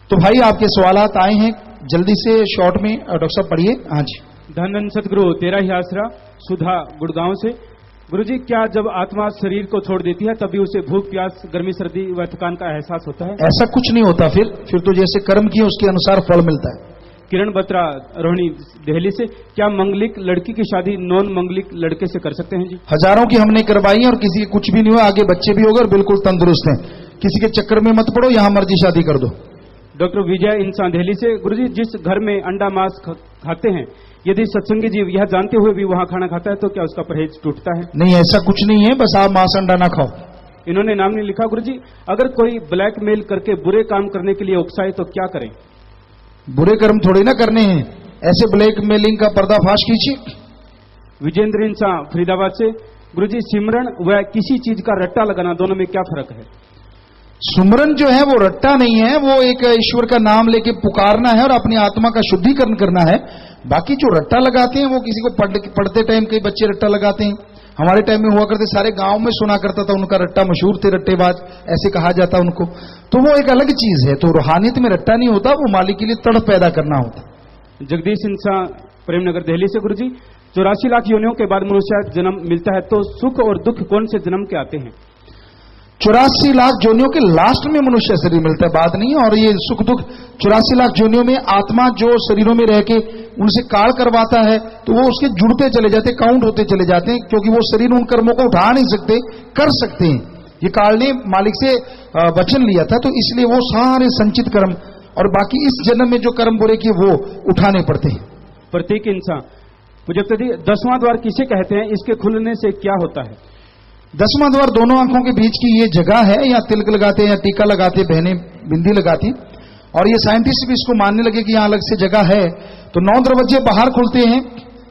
तो भाई आपके सवालात आए हैं, जल्दी से शॉर्ट में डॉक्टर साहब पढ़िए। हाँ जी। धन धन सतगुरु तेरा ही आसरा सुधा गुड़गांव से। गुरुजी, क्या जब आत्मा शरीर को छोड़ देती है तभी उसे भूख प्यास गर्मी सर्दी व थकान का एहसास होता है? ऐसा कुछ नहीं होता, फिर तो जैसे कर्म किए उसके अनुसार फल मिलता है। किरण बत्रा रोहिणी दिल्ली से, क्या मंगलिक लड़की की शादी नॉन मंगलिक लड़के से कर सकते हैं? जी, हजारों की हमने करवाई है और किसी के कुछ भी नहीं हुआ, आगे बच्चे भी हो गए और बिल्कुल तंदुरुस्त हैं। किसी के चक्कर में मत पड़ो, यहां मर्जी शादी कर दो। डॉक्टर विजय इंसान दिल्ली से, गुरुजी जिस घर में अंडा मांस खाते हैं यदि सत्संगी जीव यह जानते हुए भी वहां खाना खाता है तो क्या उसका परहेज टूटता है? नहीं, ऐसा कुछ नहीं है, बस आप मांस अंडा ना खाओ। इन्होंने नाम नहीं लिखा। गुरुजी, अगर कोई ब्लैकमेल करके बुरे काम करने के लिए उकसाए तो क्या करें? बुरे कर्म थोड़े ना करने हैं, ऐसे ब्लैकमेलिंग का पर्दाफाश कीजिए। विजेंद्र इंसान फरीदाबाद से, गुरुजी सिमरन व किसी चीज का रट्टा लगाना दोनों में क्या फर्क है? सुमरन जो है वो रट्टा नहीं है, वो एक ईश्वर का नाम लेके पुकारना है और अपनी आत्मा का शुद्धिकरण करना है। बाकी जो रट्टा लगाते हैं वो किसी को पढ़ते टाइम कई बच्चे रट्टा लगाते हैं। हमारे टाइम में हुआ करते, सारे गांव में सुना करता था उनका रट्टा, मशहूर थे रट्टेबाज, ऐसे कहा जाता उनको। तो वो एक अलग चीज है। तो रूहानियत में रट्टा नहीं होता, वो मालिक के लिए तड़प पैदा करना होता। जगदीश इंसान प्रेमनगर दिल्ली से, गुरुजी 84 लाख योनियों के बाद मनुष्य जन्म मिलता है तो सुख और दुख कौन से जन्म के आते हैं? 84 लाख जोनियों के लास्ट में मनुष्य शरीर मिलता है, बात नहीं। और ये सुख दुख 84 लाख जोनियों में आत्मा जो शरीरों में रह के उनसे काल करवाता है तो वो उसके जुड़ते चले जाते, काउंट होते चले जाते हैं, क्योंकि वो शरीर उन कर्मों को उठा नहीं सकते, कर सकते हैं। ये काल ने मालिक से वचन लिया था, तो इसलिए वो सारे संचित कर्म और बाकी इस जन्म में जो कर्म बुरे किए वो उठाने पड़ते हैं। प्रत्येक इंसान मुझे 10वां द्वार किसे कहते हैं? इसके खुलने से क्या होता है? 10वां द्वार दोनों आंखों के बीच की ये जगह है, या तिलक लगाते हैं या टीका लगाते, बहनें बिंदी लगाती, और ये साइंटिस्ट भी इसको मानने लगे कि यहां अलग से जगह है। तो 9 दरवाजे बाहर खुलते हैं,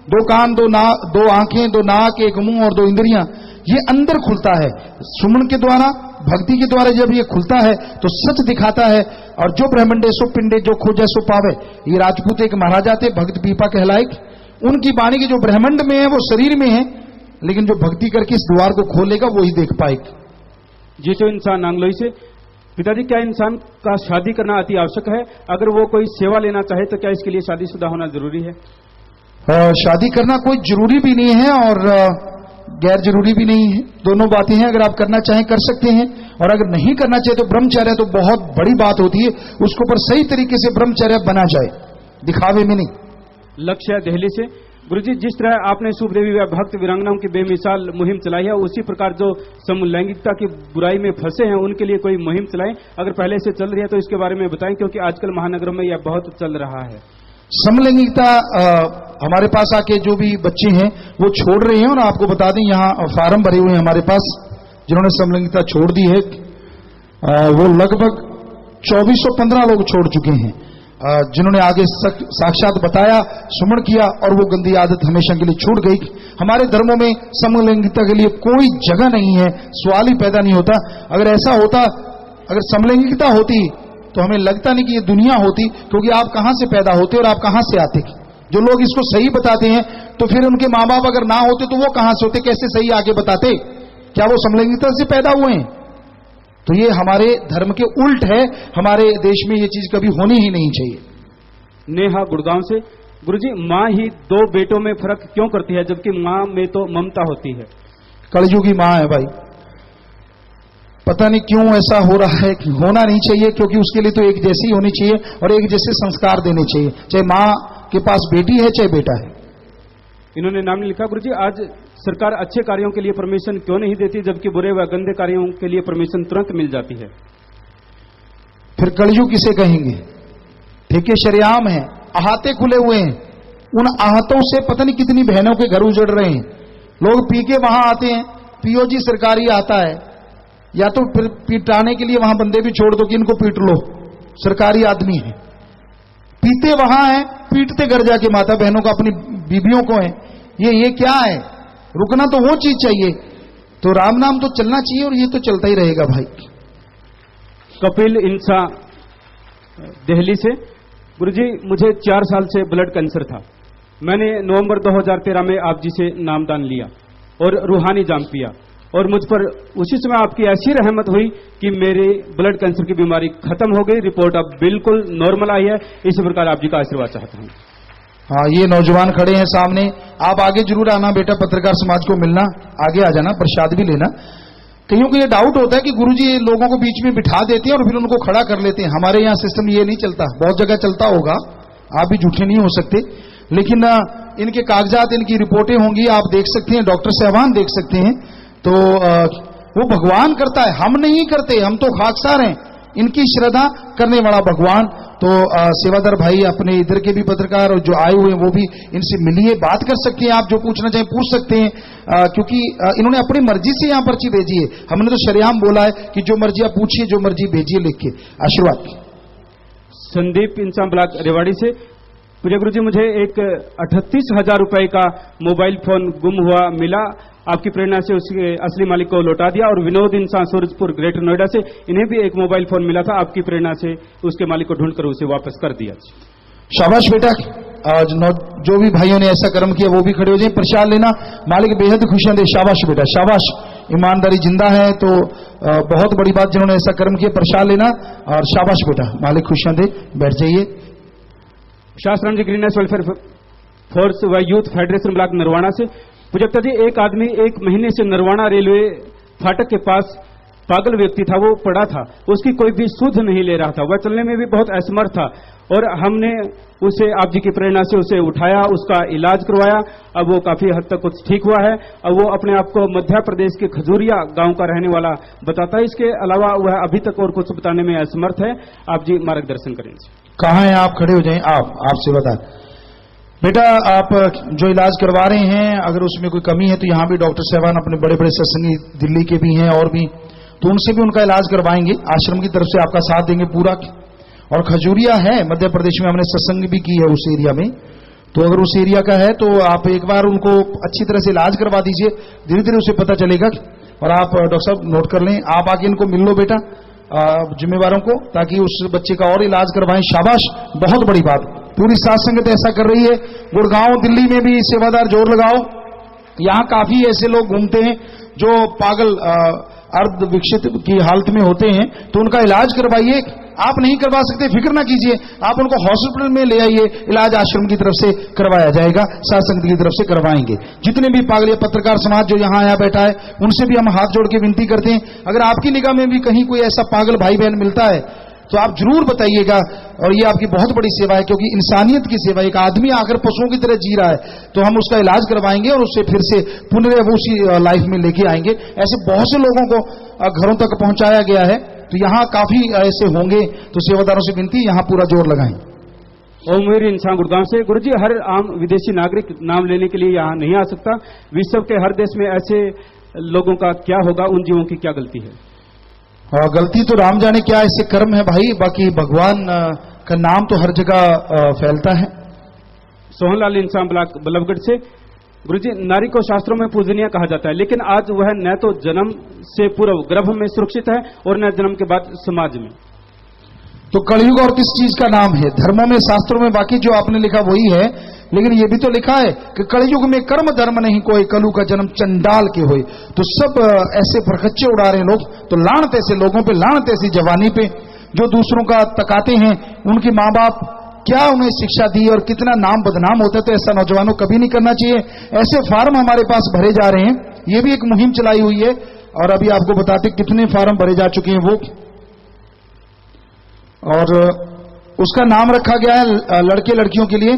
2 कान, 2 आंखें, 2 नाक, 1 मुंह और 2 इंद्रियां, ये अंदर खुलता है। सुमन के द्वारा, भक्ति के द्वारा जब ये खुलता है तो सच दिखाता है। और जो ब्रह्मंडे सो पिंडे जो खोजे सो पावे, ये राजपूत एक महाराजा थे, भक्त पीपा कहलाए। उनकी वाणी की जो ब्रह्मांड में है वो शरीर में है, लेकिन जो भक्ति करके इस द्वार को खोलेगा वो ही देख पाएगा। जी, तो इंसान नांगलोई से, पिताजी क्या इंसान का शादी करना अति आवश्यक है? अगर वो कोई सेवा लेना चाहे तो क्या इसके लिए शादीशुदा होना जरूरी है? शादी करना कोई जरूरी भी नहीं है और गैर जरूरी भी नहीं है, दोनों बातें हैं। अगर आप करना चाहें कर सकते हैं, और अगर नहीं करना चाहे तो ब्रह्मचर्य तो बहुत बड़ी बात होती है, उसको पर सही तरीके से ब्रह्मचर्य बना जाए, दिखावे में नहीं। लक्ष्य दिल्ली से, गुरुजी जिस तरह आपने सुखदेवी व भक्त वीरांगनाओं की बेमिसाल मुहिम चलाई है, उसी प्रकार जो समलैंगिकता की बुराई में फंसे हैं उनके लिए कोई मुहिम चलाएं। अगर पहले से चल रही है तो इसके बारे में बताएं, क्योंकि आजकल महानगरों में यह बहुत चल रहा है। समलैंगिकता हमारे पास आके जो भी बच्चे हैं वो छोड़ रहे हैं, और आपको बता दें यहाँ फार्म भरे हुए हैं हमारे पास जिन्होंने समलैंगिकता छोड़ दी है। वो लगभग 2415 लोग छोड़ चुके हैं, जिन्होंने आगे साक्षात बताया, सुमन किया और वो गंदी आदत हमेशा के लिए छूट गई। हमारे धर्मों में समलैंगिकता के लिए कोई जगह नहीं है, सवाल ही पैदा नहीं होता। अगर ऐसा होता, अगर समलैंगिकता होती तो हमें लगता नहीं कि ये दुनिया होती, क्योंकि आप कहां से पैदा होते और आप कहां से आते। जो लोग इसको सही बताते हैं तो फिर उनके माँ बाप अगर ना होते तो वो कहां से होते, कैसे सही आगे बताते? क्या वो समलैंगिकता से पैदा हुए हैं? तो ये हमारे धर्म के उल्ट है। हमारे देश में ये चीज कभी होनी ही नहीं चाहिए। नेहा गुड़गांव से, गुरुजी माँ ही 2 बेटों में फर्क क्यों करती है जबकि माँ में तो ममता होती है? कलयुगी माँ है भाई, पता नहीं क्यों ऐसा हो रहा है। होना नहीं चाहिए, क्योंकि उसके लिए तो एक जैसी होनी चाहिए और एक जैसे संस्कार देने चाहिए, चाहे माँ के पास बेटी है चाहे बेटा है। इन्होंने नाम नहीं लिखा। गुरुजी आज सरकार अच्छे कार्यों के लिए परमिशन क्यों नहीं देती जबकि बुरे व गंदे कार्यों के लिए परमिशन तुरंत मिल जाती है? फिर कलयुग किसे कहेंगे? ठेके शरेआम है, अहाते खुले हुए हैं, उन आहतों से पता नहीं कितनी बहनों के घर उजड़ रहे हैं। लोग पी के वहां आते हैं, पीओजी सरकारी आता है, या तो फिर पीटाने के लिए वहां बंदे भी छोड़ दो कि इनको पीट लो, सरकारी आदमी है। पीते वहां है, पीटते घर जाके माता बहनों को, अपनी बीबियों को है। ये क्या है? रुकना तो वो चीज चाहिए। तो राम नाम तो चलना चाहिए और ये तो चलता ही रहेगा भाई। कपिल इंसा दिल्ली से, गुरुजी मुझे 4 साल से ब्लड कैंसर था। मैंने नवंबर 2013 में आप जी से नामदान लिया और रूहानी जाम पिया और मुझ पर उसी समय आपकी ऐसी रहमत हुई कि मेरे ब्लड कैंसर की बीमारी खत्म हो गई, रिपोर्ट अब बिल्कुल नॉर्मल आई है। इसी प्रकार आप जी का आशीर्वाद चाहता हूं। हाँ, ये नौजवान खड़े हैं सामने, आप आगे जरूर आना बेटा, पत्रकार समाज को मिलना, आगे आ जाना, प्रसाद भी लेना। कईयों को ये डाउट होता है कि गुरुजी लोगों को बीच में बिठा देते हैं और फिर उनको खड़ा कर लेते हैं। हमारे यहाँ सिस्टम ये नहीं चलता, बहुत जगह चलता होगा, आप भी झूठे नहीं हो सकते, लेकिन इनके कागजात, इनकी रिपोर्टें होंगी, आप देख सकते हैं, डॉक्टर साहबान देख सकते हैं। तो वो भगवान करता है, हम नहीं करते, हम तो खाकसार हैं, इनकी श्रद्धा करने वाला भगवान। तो सेवादार भाई अपने इधर के भी पत्रकार और जो आए हुए हैं वो भी इनसे मिलिए, बात कर सकते हैं, आप जो पूछना चाहें पूछ सकते हैं, क्योंकि इन्होंने अपनी मर्जी से यहां पर्ची भेजी है। हमने तो शरेआम बोला है कि जो मर्जी आप पूछिए, जो मर्जी भेजिए लिख के। आशीर्वाद। संदीप इंसान ब्लॉक रेवाड़ी से, पूज्य गुरु जी मुझे एक 38,000 रुपए का मोबाइल फोन गुम हुआ मिला, आपकी प्रेरणा से उसके असली मालिक को लौटा दिया। और विनोद इंसान सूरजपुर ग्रेटर नोएडा से, इन्हें भी एक मोबाइल फोन मिला था, आपकी प्रेरणा से उसके मालिक को ढूंढकर उसे वापस कर दिया। शाबाश बेटा, जो भी भाइयों ने ऐसा कर्म किया वो भी खड़े हो जाए, प्रसाद लेना, मालिक बेहद खुशियां दे। शाबाश बेटा, शाबाश, ईमानदारी जिंदा है तो बहुत बड़ी बात, जिन्होंने ऐसा कर्म किया, प्रसाद लेना और शाबाश बेटा, मालिक खुशियां दे। बैठ जाइए। शास्त्राम जी ग्रीननेस वेलफेयर फोर्स व यूथ फेडरेशन ब्लॉक नरवाना से, पुजप्ता जी एक आदमी 1 महीने से नरवाना रेलवे फाटक के पास पागल व्यक्ति था, वो पड़ा था, उसकी कोई भी सुध नहीं ले रहा था, वह चलने में भी बहुत असमर्थ था और हमने उसे आप जी की प्रेरणा से उसे उठाया, उसका इलाज करवाया, अब वो काफी हद तक कुछ ठीक हुआ है। अब वो अपने आप को मध्य प्रदेश के खजूरिया गांव का रहने वाला बताता है। इसके अलावा वह अभी तक और कुछ बताने में असमर्थ है, आप जी मार्गदर्शन करें। कहाँ हैं आप? खड़े हो जाएं, आपसे बता बेटा, आप जो इलाज करवा रहे हैं अगर उसमें कोई कमी है तो यहाँ भी डॉक्टर साहबान अपने बड़े बड़े सत्संगी दिल्ली के भी हैं और भी, तो उनसे भी उनका इलाज करवाएंगे, आश्रम की तरफ से आपका साथ देंगे पूरा। और खजूरिया है मध्य प्रदेश में, हमने सत्संग भी की है उस एरिया में, तो अगर उस एरिया का है तो आप एक बार उनको अच्छी तरह से इलाज करवा दीजिए, धीरे धीरे उसे पता चलेगा। और आप डॉक्टर साहब नोट कर लें, आप आके इनको मिल लो बेटा, जिम्मेवारों को, ताकि उस बच्चे का और इलाज करवाएं। शाबाश, बहुत बड़ी बात, पूरी साथ संगत ऐसा कर रही है। गुड़गांव दिल्ली में भी सेवादार जोर लगाओ, यहां काफी ऐसे लोग घूमते हैं जो पागल अर्ध विकसित की हालत में होते हैं, तो उनका इलाज करवाइए। आप नहीं करवा सकते, फिक्र ना कीजिए, आप उनको हॉस्पिटल में ले आइए, इलाज आश्रम की तरफ से करवाया जाएगा, साथ संगत की तरफ से करवाएंगे। जितने भी पागल या पत्रकार समाज जो यहां आया बैठा है, उनसे भी हम हाथ जोड़ के विनती करते हैं, अगर आपकी निगाह में भी कहीं कोई ऐसा पागल भाई बहन मिलता है तो आप जरूर बताइएगा। और ये आपकी बहुत बड़ी सेवा है, क्योंकि इंसानियत की सेवा, एक आदमी आकर पशुओं की तरह जी रहा है, तो हम उसका इलाज करवाएंगे और उससे फिर से पुनः उसी लाइफ में लेके आएंगे। ऐसे बहुत से लोगों को घरों तक पहुंचाया गया है, तो यहां काफी ऐसे होंगे, तो सेवादारों से विनती यहां पूरा जोर लगाएं। ओमवीर इंसान गुड़गांव से, गुरुजी हर आम विदेशी नागरिक नाम लेने के लिए यहाँ नहीं आ सकता, विश्व के हर देश में ऐसे लोगों का क्या होगा, उन जीवों की क्या गलती है? गलती तो राम जाने क्या ऐसे कर्म है भाई, बाकी भगवान का नाम तो हर जगह फैलता है। सोहनलाल इंसान ब्लॉक बल्लभगढ़ से, गुरुजी नारी को शास्त्रों में पूजनीय कहा जाता है, लेकिन आज वह न तो जन्म से पूर्व गर्भ में सुरक्षित है और न जन्म के बाद समाज में। तो कलयुग और किस चीज का नाम है? धर्मों में, शास्त्रों में बाकी जो आपने लिखा वही है, लेकिन ये भी तो लिखा है कि कलयुग में कर्म धर्म नहीं कोई, कलु का जन्म चंडाल के होए। तो सब ऐसे फरकच्चे उड़ा रहे लोग, तो लानत ऐसे लोगों पे, लानत ऐसी जवानी पे जो दूसरों का तकाते हैं। उनके माँ बाप क्या उन्हें शिक्षा दी और कितना नाम बदनाम होता है, तो ऐसा नौजवानों कभी नहीं करना चाहिए। ऐसे फार्म हमारे पास भरे जा रहे हैं, ये भी एक मुहिम चलाई हुई है और अभी आपको बताते कितने फार्म भरे जा चुके हैं वो, और उसका नाम रखा गया है लड़के लड़कियों के लिए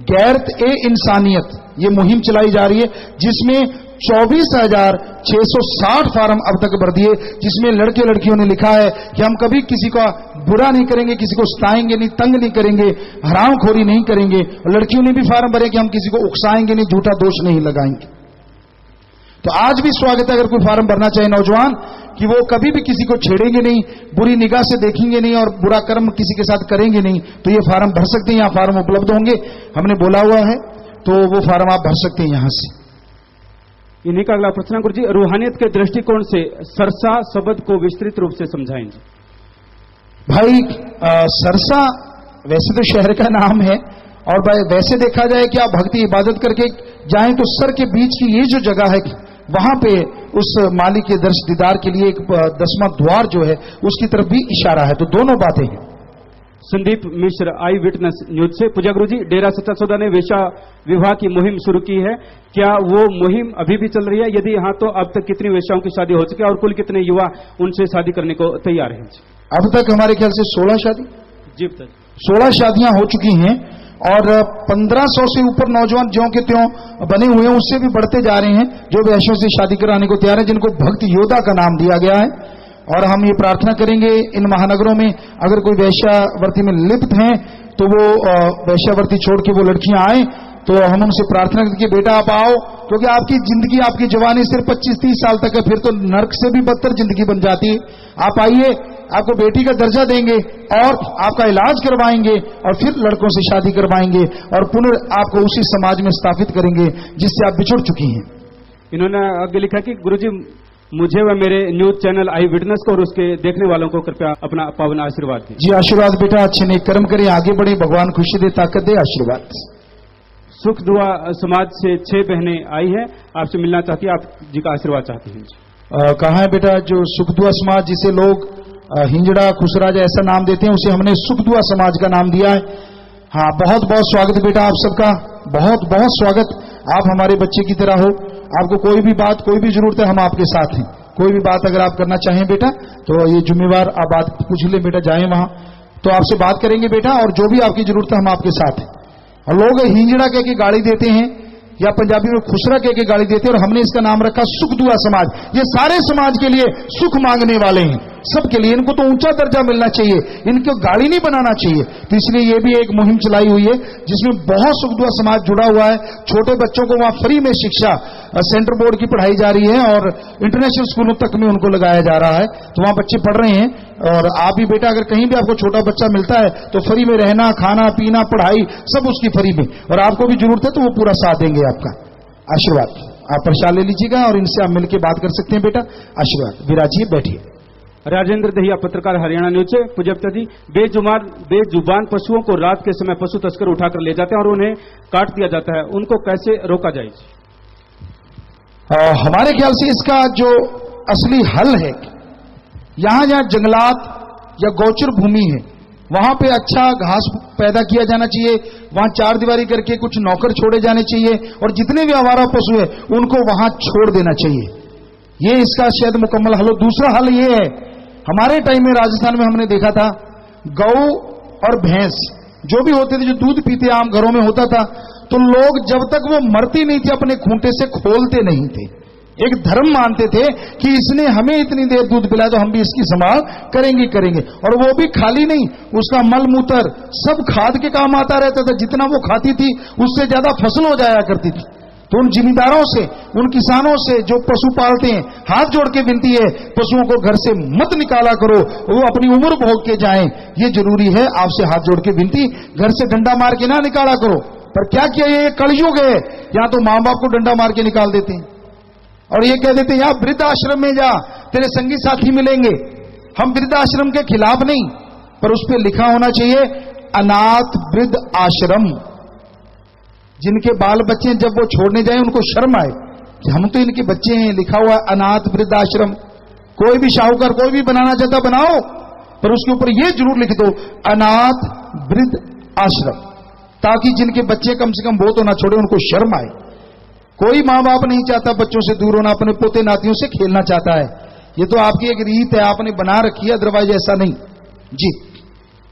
गैरत ए इंसानियत। ये मुहिम चलाई जा रही है जिसमें 24,660 फार्म अब तक भर दिए, जिसमें लड़के लड़कियों ने लिखा है कि हम कभी किसी का बुरा नहीं करेंगे, किसी को सताएंगे नहीं, तंग नहीं करेंगे, हरामखोरी नहीं करेंगे। और लड़कियों ने भी फार्म भरे कि हम किसी को उकसाएंगे नहीं, झूठा दोष नहीं लगाएंगे। तो आज भी स्वागत है, अगर कोई फार्म भरना चाहे नौजवान, कि वो कभी भी किसी को छेड़ेंगे नहीं, बुरी निगाह से देखेंगे नहीं और बुरा कर्म किसी के साथ करेंगे नहीं, तो ये फार्म भर सकते हैं। यहाँ फार्म उपलब्ध होंगे, हमने बोला हुआ है, तो वो फार्म आप भर सकते हैं यहां से। इन्हीं का अगला प्रश्न गुरु जी, रूहानियत के दृष्टिकोण से सरसा शब्द को विस्तृत रूप से समझाएंगे। भाई सरसा वैसे तो शहर का नाम है, और वैसे देखा जाए कि आप भक्ति इबादत करके जाएं तो सर के बीच की ये जो जगह है वहां पे उस मालिक के दर्श दीदार के लिए एक 10वां द्वार जो है उसकी तरफ भी इशारा है। तो दोनों बातें हैं। संदीप मिश्र, आई विटनेस न्यूज से। पूजा गुरु जी, डेरा सच्चा सौदा ने वेश्या विवाह की मुहिम शुरू की है, क्या वो मुहिम अभी भी चल रही है? यदि हाँ तो अब तक कितनी वेश्याओं की शादी हो चुकी है और कुल कितने युवा उनसे शादी करने को तैयार हैं? अब तक हमारे ख्याल से 16 शादी जी, 16 शादियां हो चुकी हैं और 1500 से ऊपर नौजवान ज्यों के त्यों बने हुए हैं, उससे भी बढ़ते जा रहे हैं जो वेश्याओं से शादी कराने को तैयार है, जिनको भक्त योद्धा का नाम दिया गया है। और हम ये प्रार्थना करेंगे इन महानगरों में अगर कोई वेश्यावर्ती में लिप्त हैं तो वो वेश्यावर्ती छोड़ के वो लड़कियां आए, तो हम उनसे प्रार्थना करते कि बेटा आप आओ, क्योंकि आपकी जिंदगी, आपकी जवानी सिर्फ 25-30 साल तक है, फिर तो नर्क से भी बदतर जिंदगी बन जाती है। आप आइए, आपको बेटी का दर्जा देंगे और आपका इलाज करवाएंगे और फिर लड़कों से शादी करवाएंगे और पुनः आपको उसी समाज में स्थापित करेंगे जिससे आप बिछुड़ चुकी हैं। इन्होंने आगे लिखा कि गुरुजी, मुझे व मेरे न्यूज चैनल आई विटनेस को और उसके देखने वालों को कृपया अपना पावन आशीर्वाद दें। जी आशीर्वाद बेटा, अच्छे नेक कर्म करें, आगे बढ़े, भगवान खुशी दे, ताकत दे, आशीर्वाद। सुख दुआ समाज से 6 बहनें आई हैं, आपसे मिलना चाहती है, आप जी का आशीर्वाद चाहती हैं। कहाँ है बेटा जो सुख दुआ समाज, जिसे लोग हिंजड़ा खुसराज ऐसा नाम देते हैं, उसे हमने सुख दुआ समाज का नाम दिया है। हाँ, बहुत बहुत स्वागत बेटा आप सबका, बहुत बहुत स्वागत। आप हमारे बच्चे की तरह हो, आपको कोई भी बात, कोई भी जरूरत है, हम आपके साथ हैं। कोई भी बात अगर आप करना चाहें बेटा तो ये जिम्मेवार आप बात पूछ ले बेटा, जाएं वहां तो आपसे बात करेंगे बेटा, और जो भी आपकी जरूरत है हम आपके साथ हैं। और लोग हिंजड़ा कह के गाड़ी देते हैं या पंजाबी में खुसरा कह के गाड़ी देते हैं, और हमने इसका नाम रखा सुख दुआ समाज। ये सारे समाज के लिए सुख मांगने वाले हैं, सबके लिए। इनको तो ऊंचा दर्जा मिलना चाहिए, इनको गाड़ी नहीं बनाना चाहिए। तो इसलिए ये भी एक मुहिम चलाई हुई है जिसमें बहुत सुख दुआ समाज जुड़ा हुआ है। छोटे बच्चों को वहां फ्री में शिक्षा, सेंटर बोर्ड की पढ़ाई जा रही है और इंटरनेशनल स्कूलों तक में उनको लगाया जा रहा है, तो वहां बच्चे पढ़ रहे हैं। और आप भी बेटा अगर कहीं भी आपको छोटा बच्चा मिलता है तो फ्री में रहना, खाना पीना, पढ़ाई सब उसकी फ्री में, और आपको भी जरूरत है तो वो पूरा साथ देंगे आपका। आशीर्वाद। आप प्रसाद ले लीजिएगा और इनसे आप मिलकर बात कर सकते हैं बेटा। आशीर्वाद। विराजिए, बैठिए। राजेंद्र दहिया, पत्रकार, हरियाणा न्यूज से। पूजप्ता जी, बेजुबान पशुओं को रात के समय पशु तस्कर उठाकर ले जाते हैं और उन्हें काट दिया जाता है, उनको कैसे रोका जाए? हमारे ख्याल से इसका जो असली हल है, यहां जहां जंगलात या गोचर भूमि है वहां पे अच्छा घास पैदा किया जाना चाहिए, वहां चार दीवारी करके कुछ नौकर छोड़े जाने चाहिए और जितने भी आवारा पशु है उनको वहां छोड़ देना चाहिए। ये इसका शायद मुकम्मल हल हो। दूसरा हल ये है, हमारे टाइम में राजस्थान में हमने देखा था गौ और भैंस जो भी होते थे, जो दूध पीते आम घरों में होता था, तो लोग जब तक वो मरती नहीं थी अपने खूंटे से खोलते नहीं थे। एक धर्म मानते थे कि इसने हमें इतनी देर दूध पिलाया तो हम भी इसकी संभाल करेंगे। और वो भी खाली नहीं, उसका मल मूत्र सब खाद के काम आता रहता था। जितना वो खाती थी उससे ज्यादा फसल हो जाया करती थी। तो उन जिम्मेदारों से, उन किसानों से जो पशु पालते हैं, हाथ जोड़ के विनती है, पशुओं को घर से मत निकाला करो, वो अपनी उम्र भोग के जाएं, ये जरूरी है। आपसे हाथ जोड़ के विनती, घर से डंडा मार के ना निकाला करो। पर क्या किया, ये कलयुग है, या तो मां बाप को डंडा मार के निकाल देते हैं और ये कह देते हैं या वृद्धाश्रम में जा, तेरे संगी साथी मिलेंगे। हम वृद्धाश्रम के खिलाफ नहीं, पर उस पर लिखा होना चाहिए अनाथ वृद्ध आश्रम। जिनके बाल बच्चे हैं, जब वो छोड़ने जाए उनको शर्म आए कि हम तो इनके बच्चे हैं, लिखा हुआ अनाथ वृद्ध आश्रम। कोई भी शाहूकार कोई भी बनाना चाहता बनाओ, पर उसके ऊपर ये जरूर लिख दो अनाथ वृद्ध आश्रम, ताकि जिनके बच्चे कम से कम वो तो ना छोड़े, उनको शर्म आए। कोई मां बाप नहीं चाहता बच्चों से दूर होना, अपने पोते नातियों से खेलना चाहता है। ये तो आपकी एक रीत है, आपने बना रखी है, अदरवाइज ऐसा नहीं जी।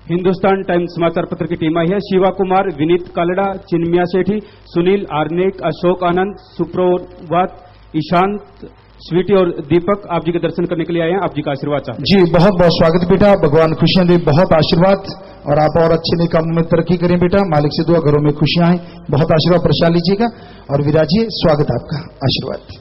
हिंदुस्तान टाइम्स समाचार पत्र की टीम आई है। शिवा कुमार, विनीत कालड़ा, चिन्मया सेठी, सुनील आर्नेक, अशोक आनंद, सुप्रभात, ईशांत, स्वीटी और दीपक आप जी के दर्शन करने के लिए आए हैं। आप जी का आशीर्वाद चाहते हैं। जी बहुत बहुत स्वागत बेटा, भगवान खुशियां दे, बहुत आशीर्वाद, और आप और अच्छे नए कामों में तरक्की करें बेटा। मालिक से दुआ, घरों में खुशियां आए, बहुत आशीर्वाद प्रसाद लीजिएगा और विराजिए। स्वागत आपका, आशीर्वाद।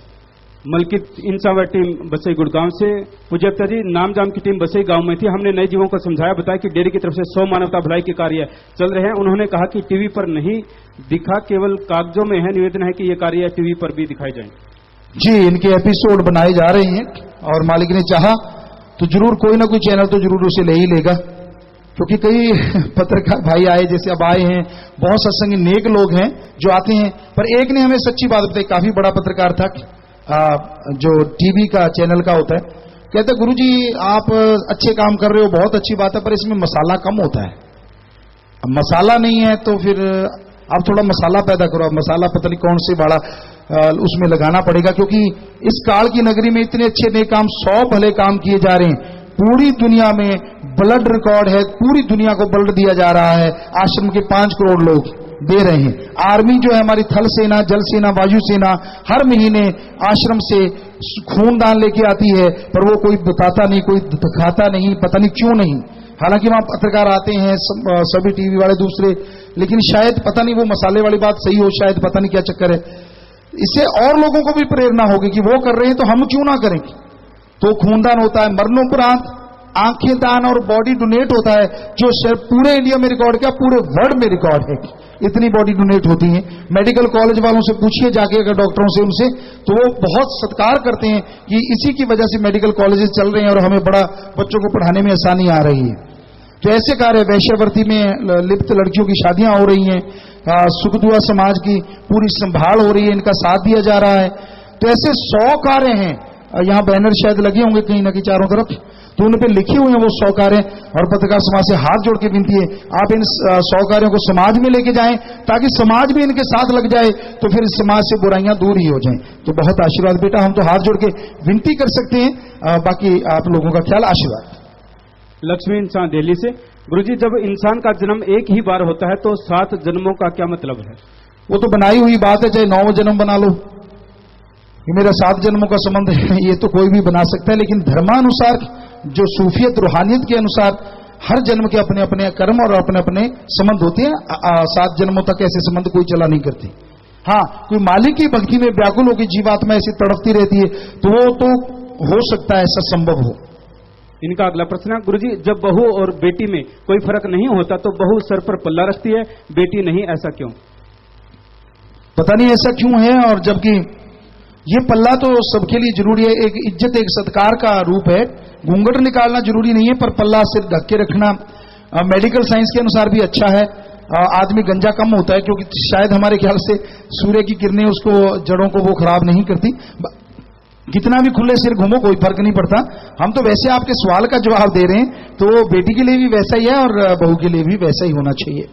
मलकित इंसावर टीम बसई गुड़गांव से। पूजप्ता जी, नाम जाम की टीम बसई गांव में थी। हमने नए जीवों को समझाया, बताया कि डेयरी की तरफ से 100 मानवता भलाई के कार्य चल रहे हैं। उन्होंने कहा कि टीवी पर नहीं दिखा, केवल कागजों में है। निवेदन है कि ये कार्य टीवी पर भी दिखाए जाएं। जी, इनके एपिसोड बनाए जा रहे हैं और मालिक ने चाहा तो जरूर कोई ना कोई चैनल तो जरूर उसे ले ही लेगा, क्योंकि कई पत्रकार भाई आए, जैसे अब आए हैं, बहुत सत्संगी नेक लोग हैं जो आते हैं। पर एक ने हमें सच्ची बात बताई, काफी बड़ा पत्रकार था, जो टीवी का चैनल का होता है, कहते गुरुजी आप अच्छे काम कर रहे हो, बहुत अच्छी बात है, पर इसमें मसाला कम होता है। अब मसाला नहीं है तो फिर आप थोड़ा मसाला पैदा करो। अब मसाला पता नहीं कौन से बड़ा उसमें लगाना पड़ेगा, क्योंकि इस काल की नगरी में इतने अच्छे नए काम, 100 भले काम किए जा रहे हैं। पूरी दुनिया में ब्लड रिकॉर्ड है, पूरी दुनिया को ब्लड दिया जा रहा है। आश्रम के 5 करोड़ लोग दे रहे हैं। आर्मी जो है हमारी, थल सेना, जल सेना, वायु सेना, हर महीने आश्रम से खून दान लेके आती है, पर वो कोई बताता नहीं, कोई दिखाता नहीं, पता नहीं क्यों नहीं। हालांकि वहां पत्रकार आते हैं, सभी टीवी वाले दूसरे, लेकिन शायद पता नहीं वो मसाले वाली बात सही हो, शायद पता नहीं क्या चक्कर है। इससे और लोगों को भी प्रेरणा होगी कि वो कर रहे हैं तो हम क्यों ना करें। तो खूनदान होता है, मरणोपरांत आंखें दान और बॉडी डोनेट होता है, जो सिर्फ पूरे इंडिया में रिकॉर्ड, क्या पूरे वर्ल्ड में रिकॉर्ड है। इतनी बॉडी डोनेट होती है। मेडिकल कॉलेज वालों से पूछिए जाके, अगर डॉक्टरों से, उनसे, तो वो बहुत सत्कार करते हैं कि इसी की वजह से मेडिकल कॉलेजेस चल रहे हैं और हमें बड़ा बच्चों को पढ़ाने में आसानी आ रही है। तो ऐसे कार्य, वैश्यावृत्ति में लिप्त लड़कियों की शादियां हो रही हैं, सुखदुआ समाज की पूरी संभाल हो रही है, इनका साथ दिया जा रहा है। तो ऐसे 100 कार्य हैं। यहां बैनर शायद लगे होंगे कहीं ना कहीं चारों तरफ, तो उन पे लिखे हुए हैं वो 100 कार्य। और पत्रकार समाज से हाथ जोड़ के विनती है, आप इन 100 कार्यों को समाज में लेके जाएं, ताकि समाज भी इनके साथ लग जाए, तो फिर समाज से बुराइयां दूर ही हो जाएं। तो बहुत आशीर्वाद बेटा, हम तो हाथ जोड़ के विनती कर सकते हैं। बाकी आप लोगों का ख्याल, आशीर्वाद। लक्ष्मी इंसान दिल्ली से। गुरुजी, जब इंसान का जन्म एक ही बार होता है तो 7 जन्मों का क्या मतलब है? वो तो बनाई हुई बात है, चाहे 9 जन्म बना लो। ये मेरा 7 जन्मों का संबंध है, ये तो कोई भी बना सकता है। लेकिन धर्मानुसार, जो सूफियत रूहानियत के अनुसार, हर जन्म के अपने अपने कर्म और अपने अपने संबंध होते हैं। 7 जन्मों तक ऐसे संबंध कोई चला नहीं करते। हाँ, कोई मालिक की भक्ति में व्याकुल होकर जीवात्मा ऐसी तड़पती रहती है, तो वो तो हो सकता है, ऐसा संभव हो। इनका अगला प्रश्न है, गुरुजी, जब बहू और बेटी में कोई फर्क नहीं होता तो बहू सर पर पल्ला रखती है, बेटी नहीं, ऐसा क्यों? पता नहीं ऐसा क्यों है। और जबकि ये पल्ला तो सबके लिए जरूरी है, एक इज्जत, एक सत्कार का रूप है। घूंघट निकालना जरूरी नहीं है, पर पल्ला सिर ढक के रखना मेडिकल साइंस के अनुसार भी अच्छा है। आदमी गंजा कम होता है, क्योंकि शायद हमारे ख्याल से सूर्य की किरणें उसको, जड़ों को वो खराब नहीं करती। कितना भी खुले सिर घूमो कोई फर्क नहीं पड़ता। हम तो वैसे आपके सवाल का जवाब दे रहे हैं, तो बेटी के लिए भी वैसा ही है और बहू के लिए भी वैसा ही होना चाहिए।